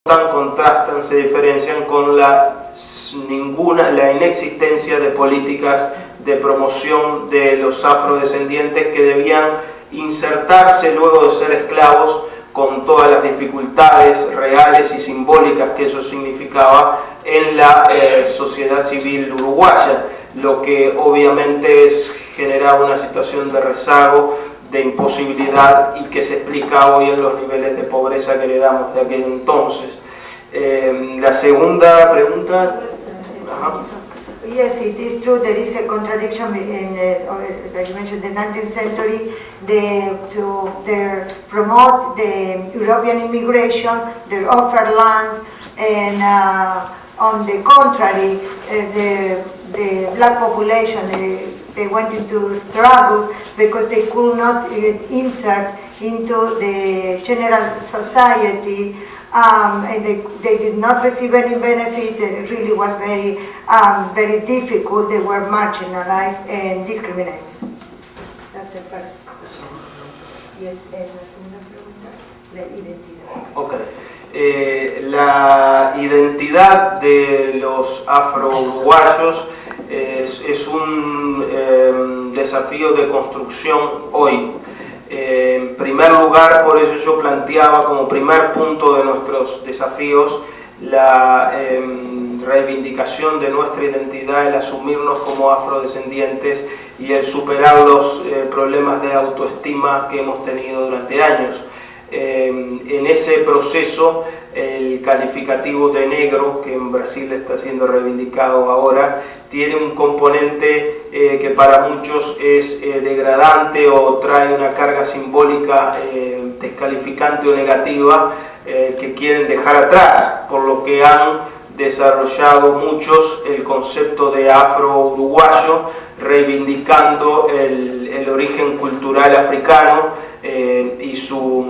contrastan, se diferencian con la inexistencia de políticas de promoción de los afrodescendientes que debían insertarse luego de ser esclavos con todas las dificultades reales y simbólicas que eso significaba en la sociedad civil uruguaya, lo que obviamente generaba una situación de rezago, de imposibilidad y que se explica hoy en los niveles de pobreza que heredamos de aquel entonces. La segunda pregunta. Yes, it is true. There is a contradiction in, like you mentioned, the 19th century. They promote the European immigration, they offer land, and on the contrary, the black population they went into struggles because they could not insert into the general society. And they did not receive any benefit. It really was very difficult. They were marginalized and discriminated. That's the first. Yes, la segunda pregunta, la identidad. Okay. La identidad de los afro-uruguayos es un desafío de construcción hoy. En primer lugar, por eso yo planteaba como primer punto de nuestros desafíos la reivindicación de nuestra identidad, el asumirnos como afrodescendientes y el superar los problemas de autoestima que hemos tenido durante años. En ese proceso, el calificativo de negro, que en Brasil está siendo reivindicado ahora, tiene un componente que para muchos es degradante o trae una carga simbólica descalificante o negativa que quieren dejar atrás, por lo que han desarrollado muchos el concepto de afro-uruguayo, reivindicando el origen cultural africano y su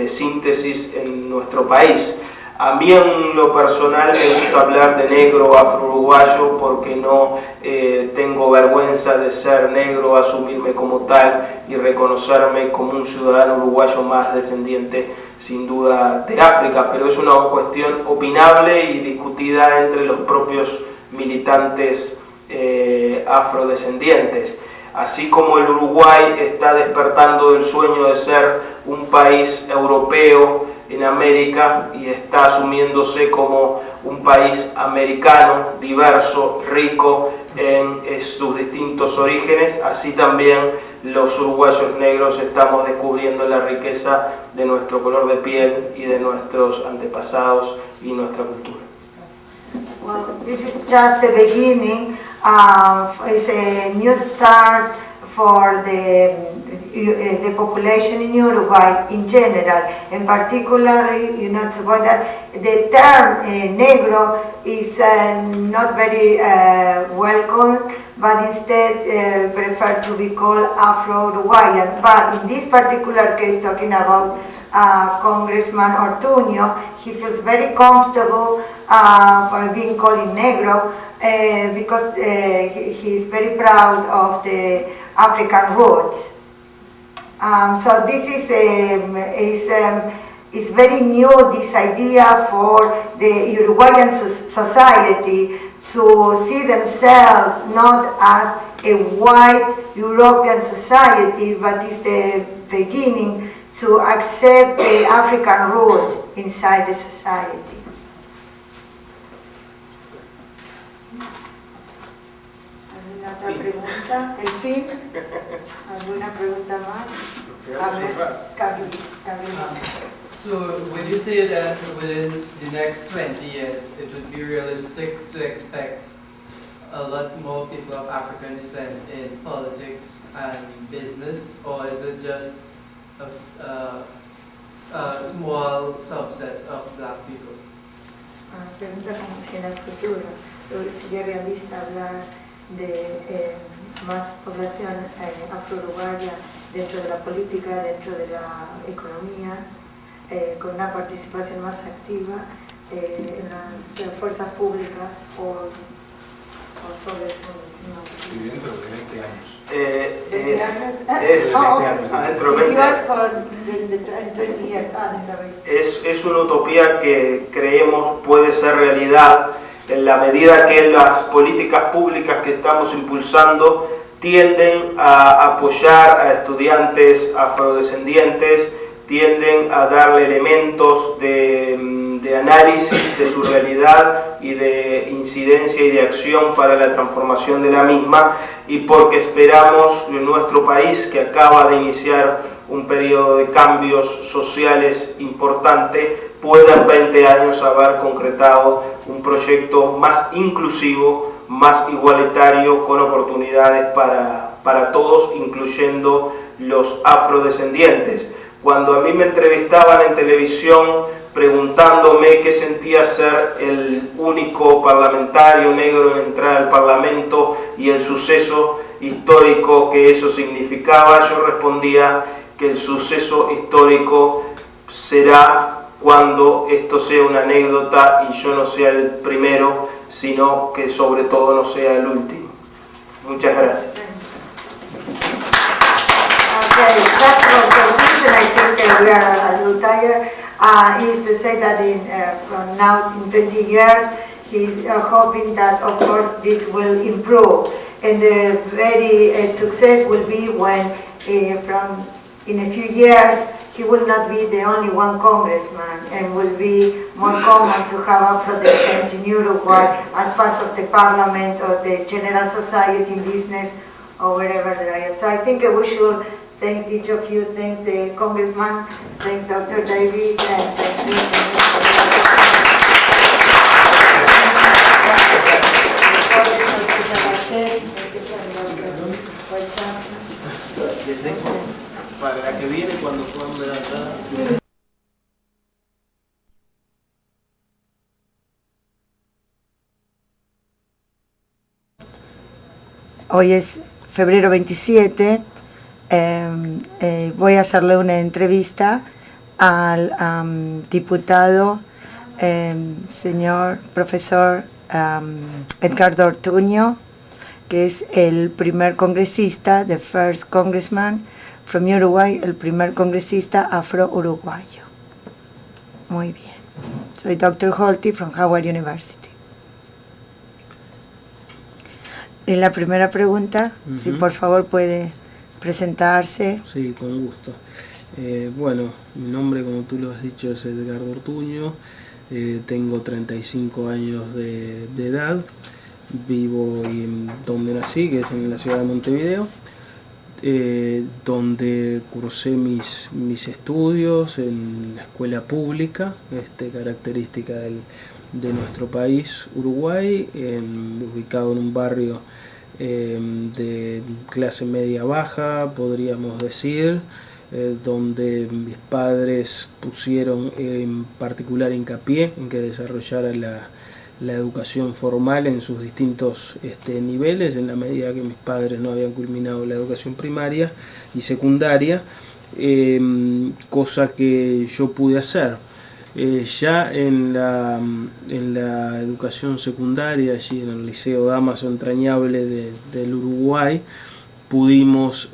síntesis en nuestro país. A mí en lo personal me gusta hablar de negro afro-uruguayo porque no tengo vergüenza de ser negro, asumirme como tal y reconocerme como un ciudadano uruguayo más descendiente sin duda de África, pero es una cuestión opinable y discutida entre los propios militantes afrodescendientes. Así como el Uruguay está despertando del sueño de ser un país europeo en América y está asumiéndose como un país americano, diverso, rico en sus distintos orígenes, así también los uruguayos negros estamos descubriendo la riqueza de nuestro color de piel y de nuestros antepasados y nuestra cultura. Well, this is just the beginning. It's a new start for the population in Uruguay in general, and particularly, you know, to point that the term negro is not very welcome, but instead prefer to be called Afro-Uruguayan. But in this particular case, talking about Congressman Ortuño, he feels very comfortable for being called negro because he is very proud of the African roots. So this is very new, this idea for the Uruguayan society to see themselves not as a white European society, but is the beginning to accept the African roots inside the society. ¿Alguna otra pregunta? ¿El fin? ¿Alguna pregunta más? So would you say that within the next 20 years it would be realistic to expect a lot more people of African descent in politics and business, or is it just a small subset of black people? Pregunta como si en el futuro sería realista hablar de más población afro-uruguaya dentro de la política, dentro de la economía, con una participación más activa en las fuerzas públicas o o solo es no. Y dentro de 20 años. Dentro de 20 años. Es una utopía que creemos puede ser realidad en la medida que las políticas públicas que estamos impulsando tienden a apoyar a estudiantes afrodescendientes, tienden a darle elementos de análisis de su realidad y de incidencia y de acción para la transformación de la misma, y porque esperamos en nuestro país, que acaba de iniciar un periodo de cambios sociales importante, pueda en 20 años haber concretado un proyecto más inclusivo, más igualitario, con oportunidades para todos, incluyendo los afrodescendientes. Cuando a mí me entrevistaban en televisión preguntándome qué sentía ser el único parlamentario negro en entrar al Parlamento y el suceso histórico que eso significaba, yo respondía que el suceso histórico será cuando esto sea una anécdota y yo no sea el primero, sino que sobre todo no sea el último. Muchas gracias. Okay, that's our conclusion. I think we are a little tired. Is to say that from now in 20 years, he's hoping that, of course, this will improve. And the very success will be when, in a few years, he will not be the only one congressman, and will be more common to have Afro-descent in Uruguay as part of the parliament or the general society, business, or wherever there is. So I think we should thank each of you. Thanks the congressman, thanks Dr. David, and thank Para la que viene, cuando puedan ver acá. Hoy es febrero 27. Voy a hacerle una entrevista al diputado, señor profesor Edgardo Ortuño, que es el primer congresista, the first congressman from Uruguay, el primer congresista afro-uruguayo. Muy bien. Soy Dr. Holty from Howard University. Y la primera pregunta, si por favor puede presentarse. Sí, con gusto. Bueno, mi nombre, como tú lo has dicho, es Edgardo Ortuño. Tengo 35 años de edad. Vivo en donde nací, que es en la ciudad de Montevideo, donde cursé mis estudios en la escuela pública, característica de nuestro país, Uruguay, ubicado en un barrio de clase media baja, podríamos decir, donde mis padres pusieron en particular hincapié en que desarrollara la educación formal en sus distintos niveles, en la medida que mis padres no habían culminado la educación primaria y secundaria, cosa que yo pude hacer. Ya en la educación secundaria, allí en el Liceo Damaso Entrañable del Uruguay, pudimos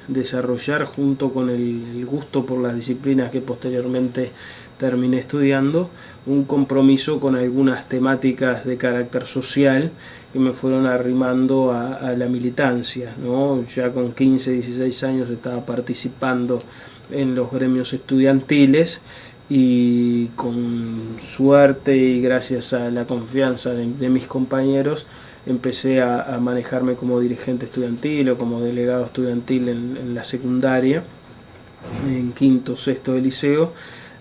desarrollar, junto con el gusto por las disciplinas que posteriormente terminé estudiando, un compromiso con algunas temáticas de carácter social que me fueron arrimando a la militancia, ¿no? Ya con 15, 16 años estaba participando en los gremios estudiantiles, y con suerte y gracias a la confianza de mis compañeros empecé a manejarme como dirigente estudiantil o como delegado estudiantil en la secundaria, en quinto, sexto de liceo,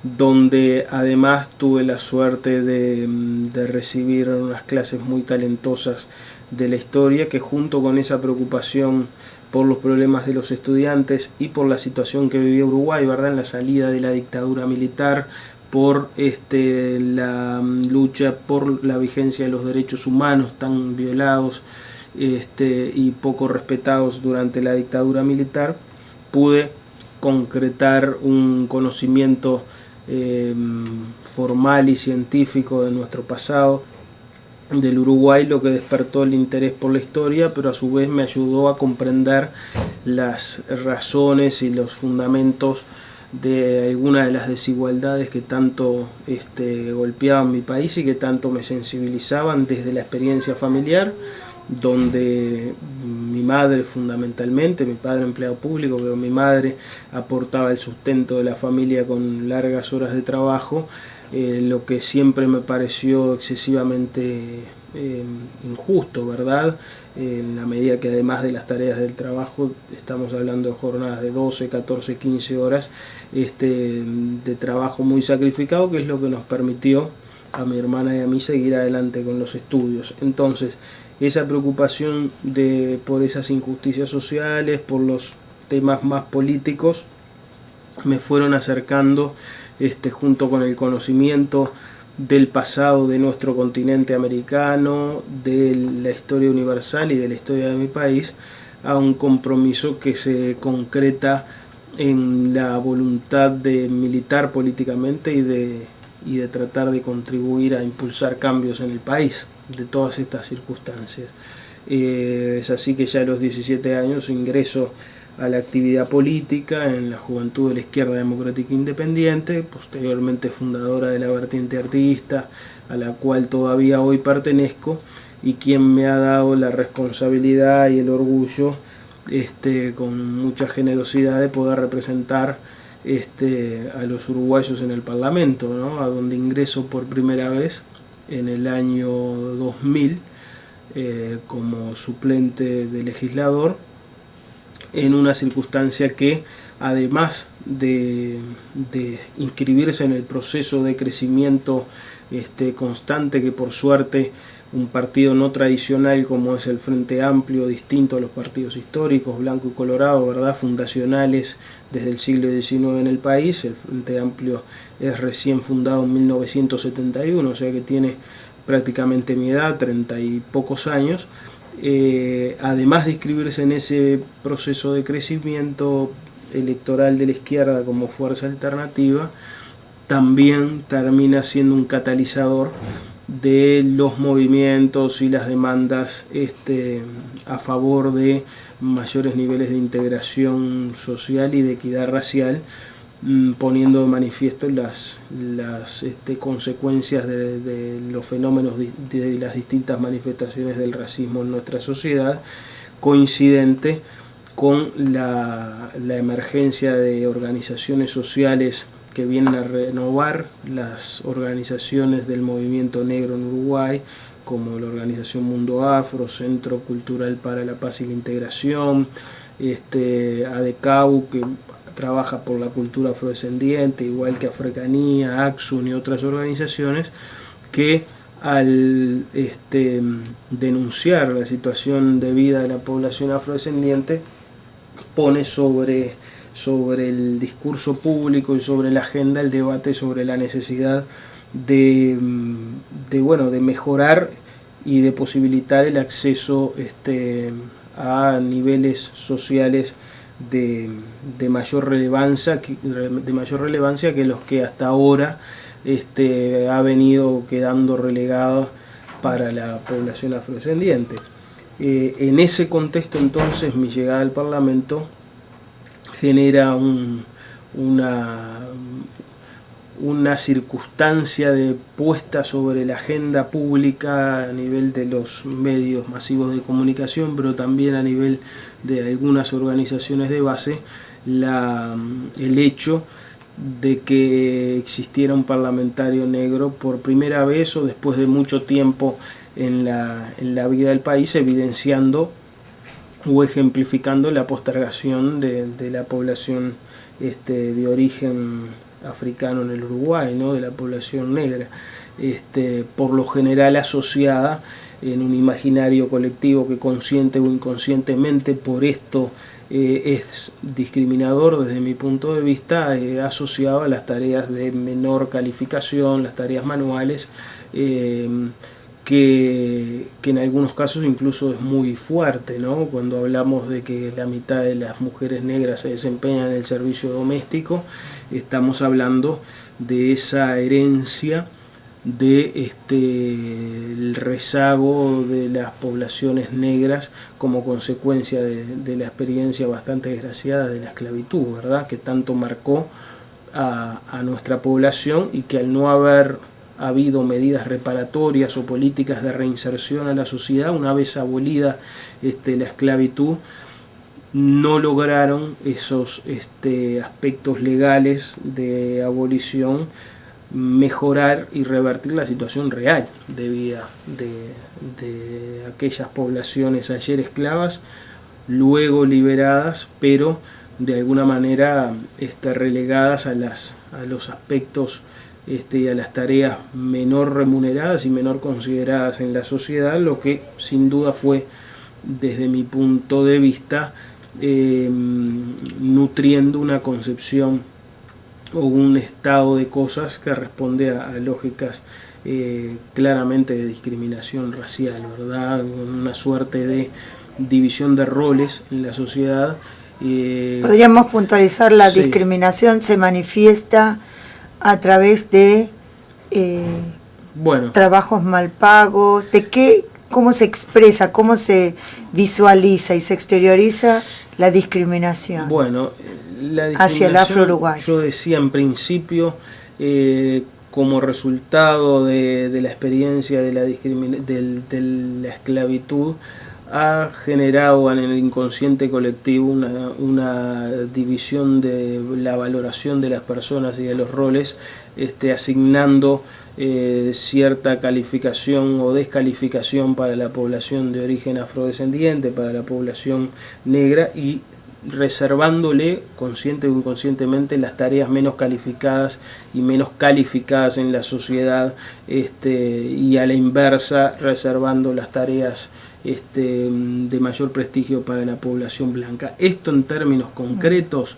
donde además tuve la suerte de recibir unas clases muy talentosas de la historia, que junto con esa preocupación por los problemas de los estudiantes y por la situación que vivía Uruguay, ¿verdad?, en la salida de la dictadura militar, por la lucha por la vigencia de los derechos humanos tan violados y poco respetados durante la dictadura militar, pude concretar un conocimiento formal y científico de nuestro pasado del Uruguay, lo que despertó el interés por la historia, pero a su vez me ayudó a comprender las razones y los fundamentos de algunas de las desigualdades que tanto golpeaban mi país y que tanto me sensibilizaban desde la experiencia familiar, donde mi madre fundamentalmente, mi padre empleado público, pero mi madre aportaba el sustento de la familia con largas horas de trabajo, lo que siempre me pareció excesivamente injusto, ¿verdad? En la medida que además de las tareas del trabajo estamos hablando de jornadas de 12, 14, 15 horas de trabajo muy sacrificado, que es lo que nos permitió a mi hermana y a mí seguir adelante con los estudios. Entonces, esa preocupación por esas injusticias sociales, por los temas más políticos, me fueron acercando junto con el conocimiento del pasado de nuestro continente americano, de la historia universal y de la historia de mi país, a un compromiso que se concreta en la voluntad de militar políticamente y de tratar de contribuir a impulsar cambios en el país de todas estas circunstancias. Es así que ya a los 17 años ingreso a la actividad política en la Juventud de la Izquierda Democrática Independiente, posteriormente fundadora de la vertiente artiguista, a la cual todavía hoy pertenezco, y quien me ha dado la responsabilidad y el orgullo, con mucha generosidad, de poder representar a los uruguayos en el Parlamento, ¿no? A donde ingreso por primera vez en el año 2000 como suplente de legislador, en una circunstancia que, además de inscribirse en el proceso de crecimiento constante que por suerte un partido no tradicional como es el Frente Amplio, distinto a los partidos históricos, blanco y colorado, ¿verdad?, fundacionales desde el siglo XIX en el país. El Frente Amplio es recién fundado en 1971, o sea que tiene prácticamente mi edad, 30 y pocos años. Además de inscribirse en ese proceso de crecimiento electoral de la izquierda como fuerza alternativa, también termina siendo un catalizador de los movimientos y las demandas a favor de mayores niveles de integración social y de equidad racial, poniendo de manifiesto las consecuencias de los fenómenos de las distintas manifestaciones del racismo en nuestra sociedad, coincidente con la emergencia de organizaciones sociales que vienen a renovar las organizaciones del movimiento negro en Uruguay, como la organización Mundo Afro, Centro Cultural para la Paz y la Integración, ADECAU, que trabaja por la cultura afrodescendiente, igual que Africanía, Axun y otras organizaciones, que al denunciar la situación de vida de la población afrodescendiente, pone sobre el discurso público y sobre la agenda el debate sobre la necesidad de mejorar y de posibilitar el acceso a niveles sociales de mayor relevancia que los que hasta ahora ha venido quedando relegado para la población afrodescendiente. En ese contexto, entonces, mi llegada al Parlamento genera una circunstancia de puesta sobre la agenda pública a nivel de los medios masivos de comunicación, pero también a nivel de algunas organizaciones de base, el hecho de que existiera un parlamentario negro por primera vez o después de mucho tiempo en la vida del país, evidenciando o ejemplificando la postergación de la población de origen africano en el Uruguay, ¿no?, de la población negra, por lo general asociada en un imaginario colectivo que consciente o inconscientemente por esto es discriminador desde mi punto de vista, asociado a las tareas de menor calificación, las tareas manuales, que en algunos casos incluso es muy fuerte, ¿no? Cuando hablamos de que la mitad de las mujeres negras se desempeñan en el servicio doméstico, estamos hablando de esa herencia de el rezago de las poblaciones negras como consecuencia de la experiencia bastante desgraciada de la esclavitud, ¿verdad? Que tanto marcó a nuestra población, y que al no haber habido medidas reparatorias o políticas de reinserción a la sociedad, una vez abolida la esclavitud, no lograron esos aspectos legales de abolición mejorar y revertir la situación real de vida de aquellas poblaciones ayer esclavas, luego liberadas, pero de alguna manera relegadas a los aspectos y a las tareas menor remuneradas y menor consideradas en la sociedad, lo que sin duda fue, desde mi punto de vista, nutriendo una concepción o un estado de cosas que responde a lógicas claramente de discriminación racial, ¿verdad? Una suerte de división de roles en la sociedad. Podríamos puntualizar, la sí. discriminación se manifiesta a través de trabajos mal pagos, cómo se expresa, cómo se visualiza y se exterioriza la discriminación. Bueno, la discriminación hacia el afro-uruguayo. Yo decía en principio, como resultado de la experiencia de la esclavitud, ha generado en el inconsciente colectivo una división de la valoración de las personas y de los roles, asignando cierta calificación o descalificación para la población de origen afrodescendiente, para la población negra, y reservándole consciente o inconscientemente las tareas menos calificadas y menos calificadas en la sociedad, y a la inversa reservando las tareas de mayor prestigio para la población blanca. Esto en términos concretos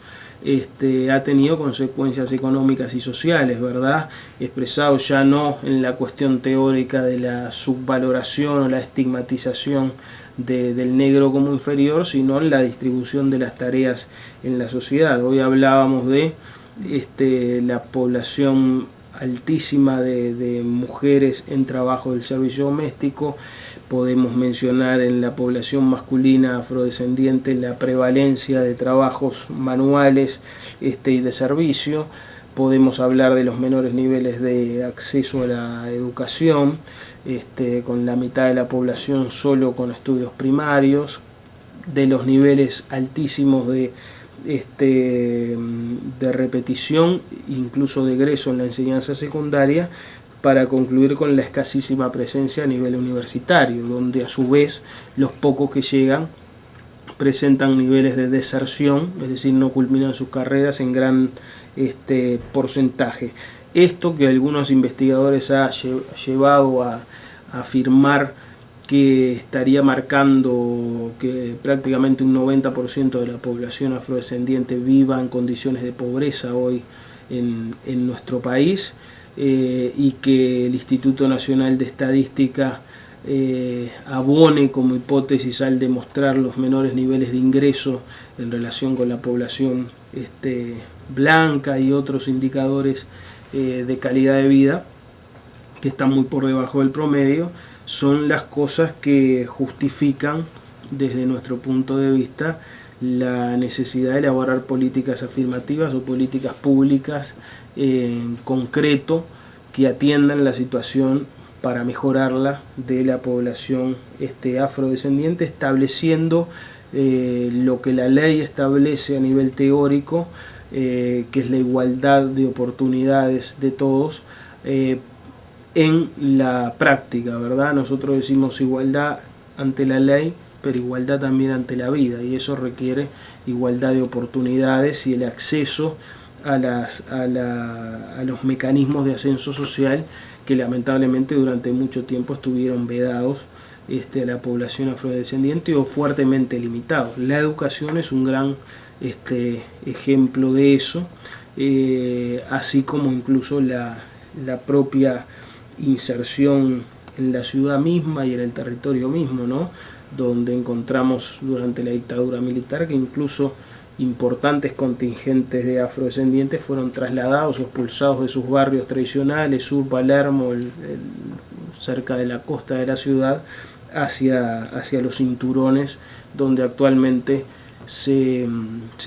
ha tenido consecuencias económicas y sociales, ¿verdad? Expresado ya no en la cuestión teórica de la subvaloración o la estigmatización del negro como inferior, sino en la distribución de las tareas en la sociedad. Hoy hablábamos de la población altísima de mujeres en trabajo del servicio doméstico. Podemos mencionar en la población masculina afrodescendiente la prevalencia de trabajos manuales y de servicio. Podemos hablar de los menores niveles de acceso a la educación, con la mitad de la población solo con estudios primarios, de los niveles altísimos de repetición, incluso de egreso en la enseñanza secundaria, para concluir con la escasísima presencia a nivel universitario, donde a su vez los pocos que llegan presentan niveles de deserción, es decir, no culminan sus carreras en gran porcentaje. Esto que algunos investigadores ha llevado a afirmar que estaría marcando que prácticamente un 90% de la población afrodescendiente viva en condiciones de pobreza hoy en nuestro país, y que el Instituto Nacional de Estadística abone como hipótesis al demostrar los menores niveles de ingreso en relación con la población blanca y otros indicadores de calidad de vida que están muy por debajo del promedio, son las cosas que justifican desde nuestro punto de vista la necesidad de elaborar políticas afirmativas o políticas públicas en concreto que atiendan la situación para mejorarla de la población afrodescendiente, estableciendo lo que la ley establece a nivel teórico, que es la igualdad de oportunidades de todos, en la práctica, ¿verdad? Nosotros decimos igualdad ante la ley, pero igualdad también ante la vida, y eso requiere igualdad de oportunidades y el acceso a los mecanismos de ascenso social que lamentablemente durante mucho tiempo estuvieron vedados a la población afrodescendiente o fuertemente limitados. La educación es un gran ejemplo de eso, así como incluso la propia inserción en la ciudad misma y en el territorio mismo, ¿no? Donde encontramos durante la dictadura militar que incluso importantes contingentes de afrodescendientes fueron trasladados o expulsados de sus barrios tradicionales, Sur Palermo, cerca de la costa de la ciudad, hacia los cinturones donde actualmente se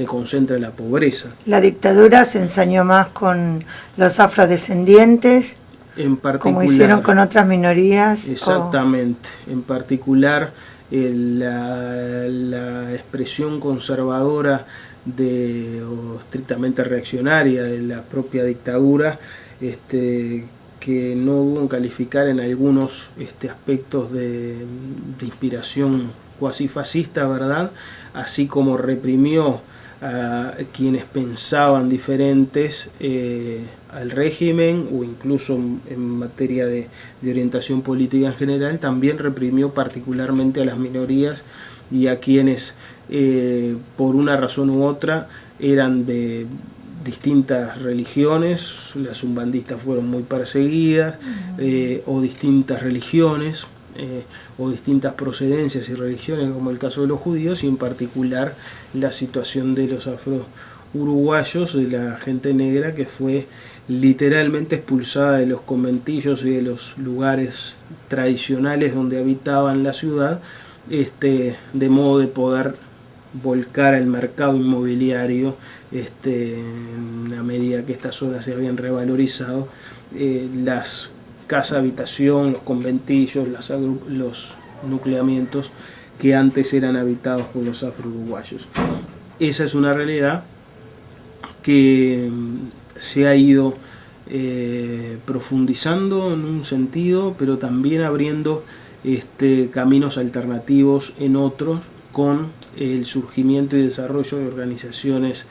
concentra la pobreza. ¿La dictadura se ensañó más con los afrodescendientes, en particular, como hicieron con otras minorías? Exactamente, en particular la expresión conservadora o estrictamente reaccionaria de la propia dictadura, que no dudo en calificar en algunos aspectos de inspiración cuasi fascista, ¿verdad? Así como reprimió a quienes pensaban diferentes al régimen, o incluso en materia de orientación política en general, también reprimió particularmente a las minorías y a quienes por una razón u otra eran de distintas religiones. Las umbandistas fueron muy perseguidas, o distintas religiones, o distintas procedencias y religiones, como el caso de los judíos, y en particular la situación de los afro-uruguayos, de la gente negra que fue literalmente expulsada de los conventillos y de los lugares tradicionales donde habitaban la ciudad, de modo de poder volcar al mercado inmobiliario, a medida que estas zonas se habían revalorizado, las casa habitación, los conventillos, los nucleamientos que antes eran habitados por los afro-uruguayos. Esa es una realidad que se ha ido profundizando en un sentido, pero también abriendo caminos alternativos en otros, con el surgimiento y desarrollo de organizaciones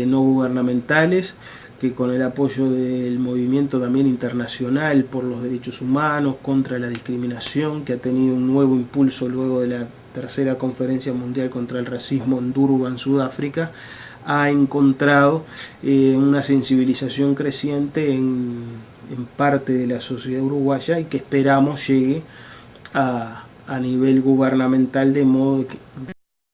no gubernamentales, que con el apoyo del movimiento también internacional por los derechos humanos, contra la discriminación, que ha tenido un nuevo impulso luego de la tercera conferencia mundial contra el racismo en Durban, Sudáfrica, ha encontrado una sensibilización creciente en parte de la sociedad uruguaya, y que esperamos llegue a nivel gubernamental, de modo